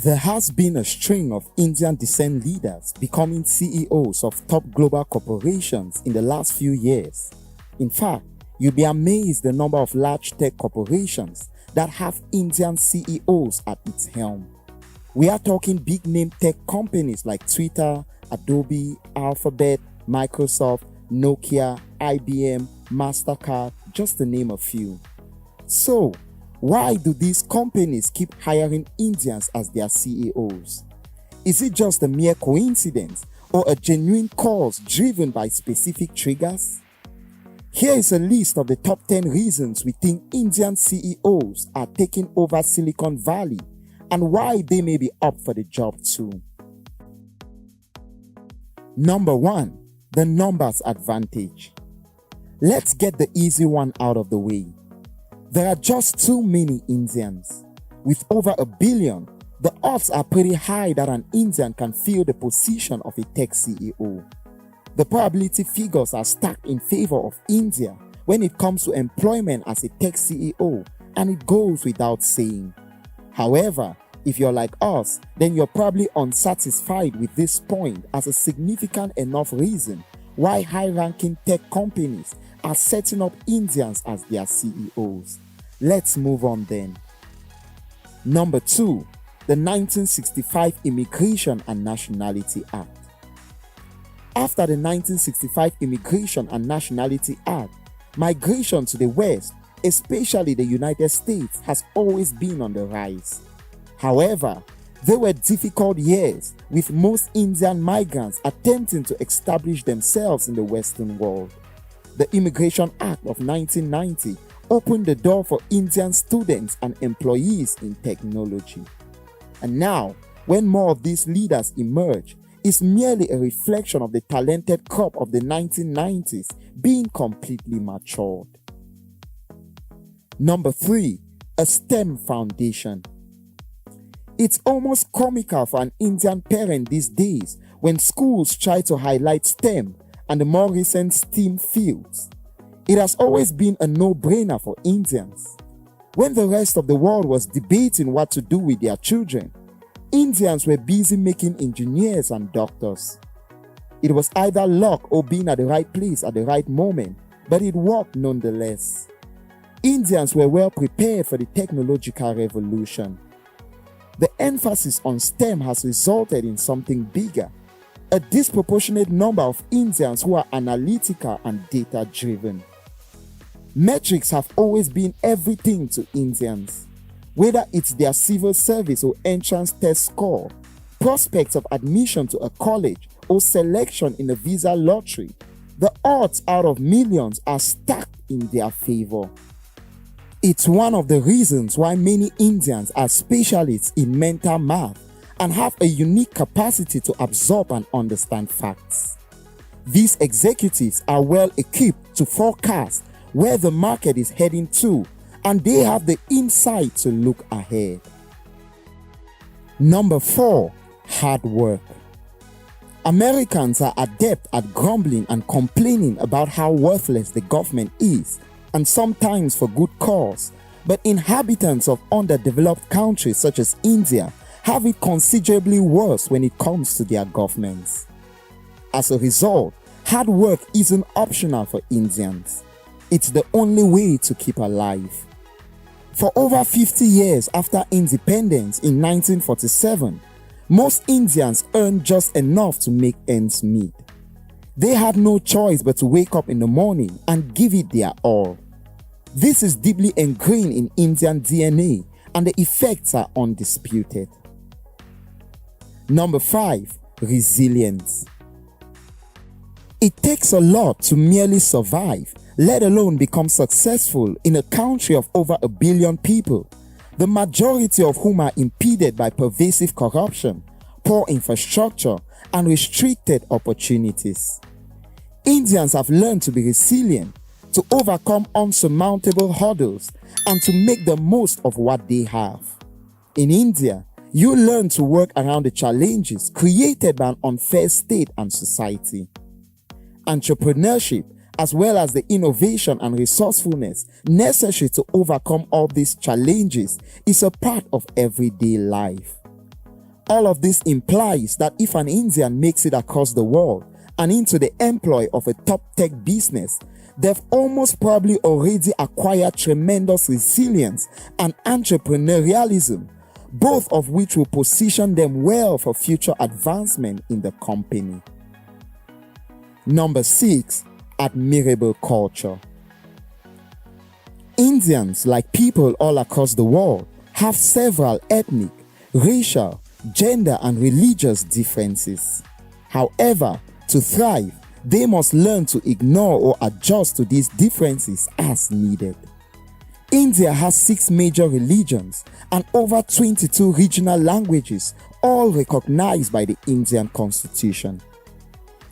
There has been a string of Indian descent leaders becoming CEOs of top global corporations in the last few years. In fact, you'll be amazed the number of large tech corporations that have Indian CEOs at its helm. We are talking big name tech companies like Twitter, Adobe, Alphabet, Microsoft, Nokia, IBM, MasterCard, just to name a few. So, why do these companies keep hiring Indians as their CEOs? Is it just a mere coincidence or a genuine cause driven by specific triggers? Here is a list of the top 10 reasons we think Indian CEOs are taking over Silicon Valley and why they may be up for the job too. Number 1. The numbers advantage. Let's get the easy one out of the way. There are just too many Indians. With over 1 billion, the odds are pretty high that an Indian can fill the position of a tech CEO. The probability figures are stacked in favor of India when it comes to employment as a tech CEO, and it goes without saying. However, if you're like us, then you're probably unsatisfied with this point as a significant enough reason why high-ranking tech companies are setting up Indians as their CEOs. Let's move on then. Number 2, the 1965 Immigration and Nationality Act. After the 1965 Immigration and Nationality Act, migration to the West, especially the United States, has always been on the rise. However, there were difficult years with most Indian migrants attempting to establish themselves in the Western world. The Immigration Act of 1990 opened the door for Indian students and employees in technology. And now, when more of these leaders emerge, it's merely a reflection of the talented crop of the 1990s being completely matured. Number 3, a STEM foundation. It's almost comical for an Indian parent these days when schools try to highlight STEM and the more recent STEAM fields. It has always been a no-brainer for Indians. When the rest of the world was debating what to do with their children, Indians were busy making engineers and doctors. It was either luck or being at the right place at the right moment, but it worked nonetheless. Indians were well prepared for the technological revolution. The emphasis on STEM has resulted in something bigger. A disproportionate number of Indians who are analytical and data-driven. Metrics have always been everything to Indians. Whether it's their civil service or entrance test score, prospects of admission to a college, or selection in a visa lottery, the odds out of millions are stacked in their favor. It's one of the reasons why many Indians are specialists in mental math and have a unique capacity to absorb and understand facts. These executives are well equipped to forecast where the market is heading to, and they have the insight to look ahead. Number 4, hard work. Americans are adept at grumbling and complaining about how worthless the government is, and sometimes for good cause, but inhabitants of underdeveloped countries such as India have it considerably worse when it comes to their governments. As a result, hard work isn't optional for Indians. It's the only way to keep alive. For over 50 years after independence in 1947, most Indians earned just enough to make ends meet. They had no choice but to wake up in the morning and give it their all. This is deeply ingrained in Indian DNA, and the effects are undisputed. Number 5, resilience. It takes a lot to merely survive, let alone become successful in a country of over 1 billion people, the majority of whom are impeded by pervasive corruption, poor infrastructure, and restricted opportunities. Indians have learned to be resilient, to overcome unsurmountable hurdles, and to make the most of what they have. In India, you learn to work around the challenges created by an unfair state and society. Entrepreneurship, as well as the innovation and resourcefulness necessary to overcome all these challenges, is a part of everyday life. All of this implies that if an Indian makes it across the world and into the employ of a top tech business, they've almost probably already acquired tremendous resilience and entrepreneurialism, both of which will position them well for future advancement in the company. Number 6, admirable culture. Indians, like people all across the world, have several ethnic, racial, gender, and religious differences. However, to thrive, they must learn to ignore or adjust to these differences as needed. India has 6 major religions and over 22 regional languages, all recognized by the Indian Constitution.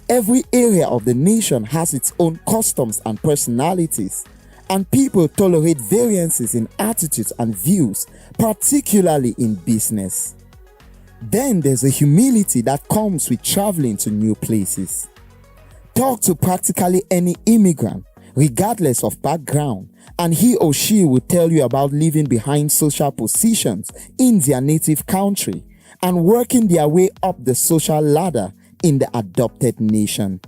Every area of the nation has its own customs and personalities, and people tolerate variances in attitudes and views, particularly in business. Then there's a humility that comes with traveling to new places. Talk to practically any immigrant, regardless of background, and he or she will tell you about leaving behind social positions in their native country and working their way up the social ladder in the adopted nation.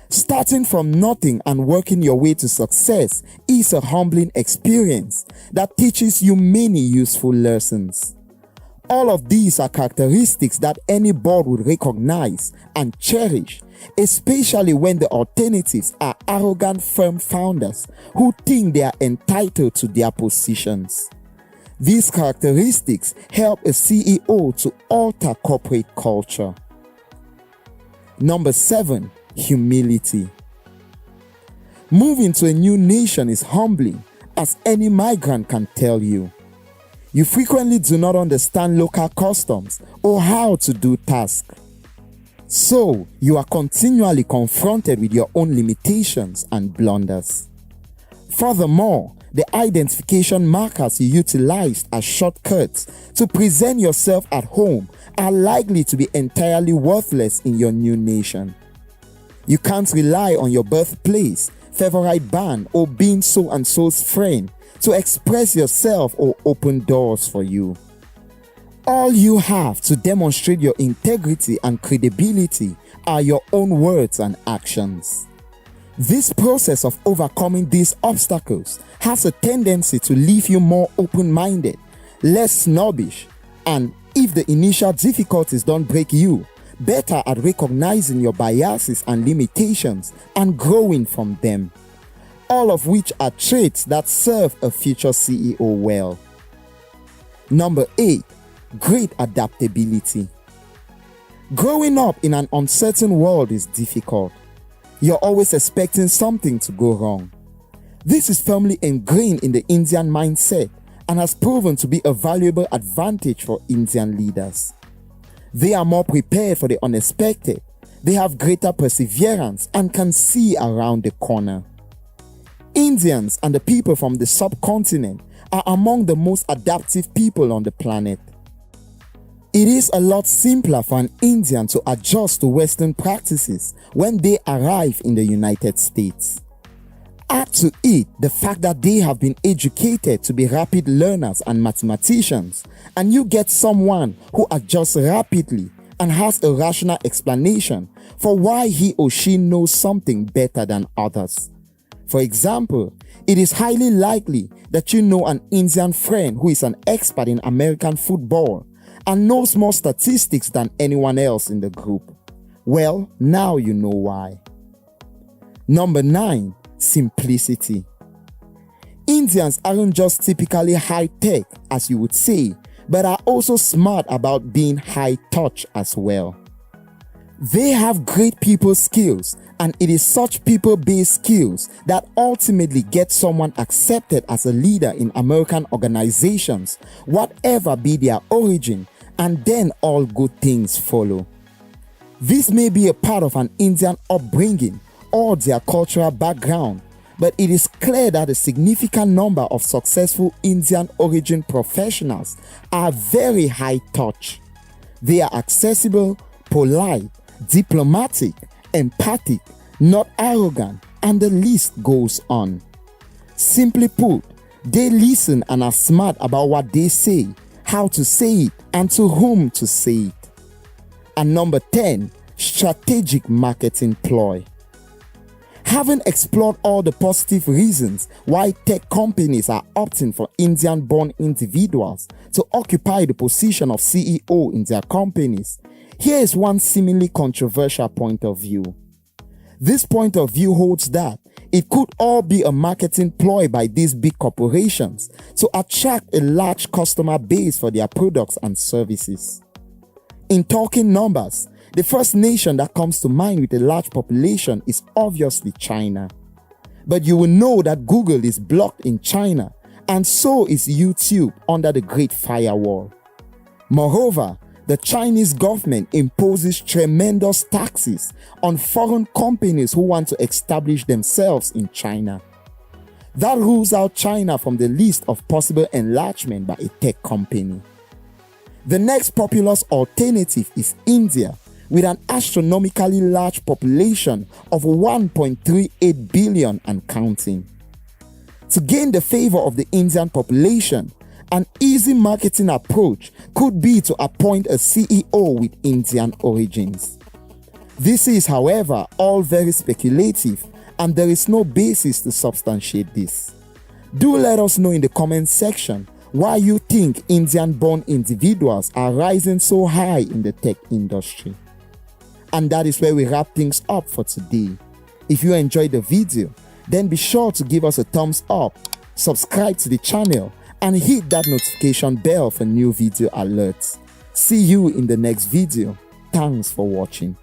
Starting from nothing and working your way to success is a humbling experience that teaches you many useful lessons. All of these are characteristics that any board would recognize and cherish, especially when the alternatives are arrogant firm founders who think they are entitled to their positions. These characteristics help a CEO to alter corporate culture. Number 7, humility. Moving to a new nation is humbling, as any migrant can tell you. You frequently do not understand local customs or how to do tasks. So, you are continually confronted with your own limitations and blunders. Furthermore, the identification markers you utilized as shortcuts to present yourself at home are likely to be entirely worthless in your new nation. You can't rely on your birthplace, favorite band, or being so-and-so's friend to express yourself or open doors for you. All you have to demonstrate your integrity and credibility are your own words and actions. This process of overcoming these obstacles has a tendency to leave you more open-minded, less snobbish, and if the initial difficulties don't break you, better at recognizing your biases and limitations and growing from them. All of which are traits that serve a future CEO well. Number 8, great adaptability. Growing up in an uncertain world is difficult. You're always expecting something to go wrong. This is firmly ingrained in the Indian mindset and has proven to be a valuable advantage for Indian leaders. They are more prepared for the unexpected, they have greater perseverance and can see around the corner. Indians and the people from the subcontinent are among the most adaptive people on the planet. It is a lot simpler for an Indian to adjust to Western practices when they arrive in the United States. Add to it the fact that they have been educated to be rapid learners and mathematicians, and you get someone who adjusts rapidly and has a rational explanation for why he or she knows something better than others. For example, it is highly likely that you know an Indian friend who is an expert in American football and knows more statistics than anyone else in the group. Well, now you know why. Number 9, simplicity. Indians aren't just typically high-tech, as you would say, but are also smart about being high-touch as well. They have great people skills, and it is such people-based skills that ultimately get someone accepted as a leader in American organizations, whatever be their origin, and then all good things follow. This may be a part of an Indian upbringing or their cultural background, but it is clear that a significant number of successful Indian origin professionals are very high touch. They are accessible, polite, diplomatic, empathic, not arrogant, and the list goes on. Simply put, they listen and are smart about what they say, how to say it, and to whom to say it. And number 10, strategic marketing ploy. Having explored all the positive reasons why tech companies are opting for Indian-born individuals to occupy the position of CEO in their companies, here is one seemingly controversial point of view. This point of view holds that it could all be a marketing ploy by these big corporations to attract a large customer base for their products and services. In talking numbers, the first nation that comes to mind with a large population is obviously China. But you will know that Google is blocked in China, and so is YouTube under the Great Firewall. Moreover, the Chinese government imposes tremendous taxes on foreign companies who want to establish themselves in China. That rules out China from the list of possible enlargement by a tech company. The next populous alternative is India, with an astronomically large population of 1.38 billion and counting. To gain the favor of the Indian population, an easy marketing approach could be to appoint a CEO with Indian origins. This is, however, all very speculative, and there is no basis to substantiate this. Do let us know in the comment section why you think Indian-born individuals are rising so high in the tech industry. And that is where we wrap things up for today. If you enjoyed the video, then be sure to give us a thumbs up, subscribe to the channel, and hit that notification bell for new video alerts. See you in the next video. Thanks for watching.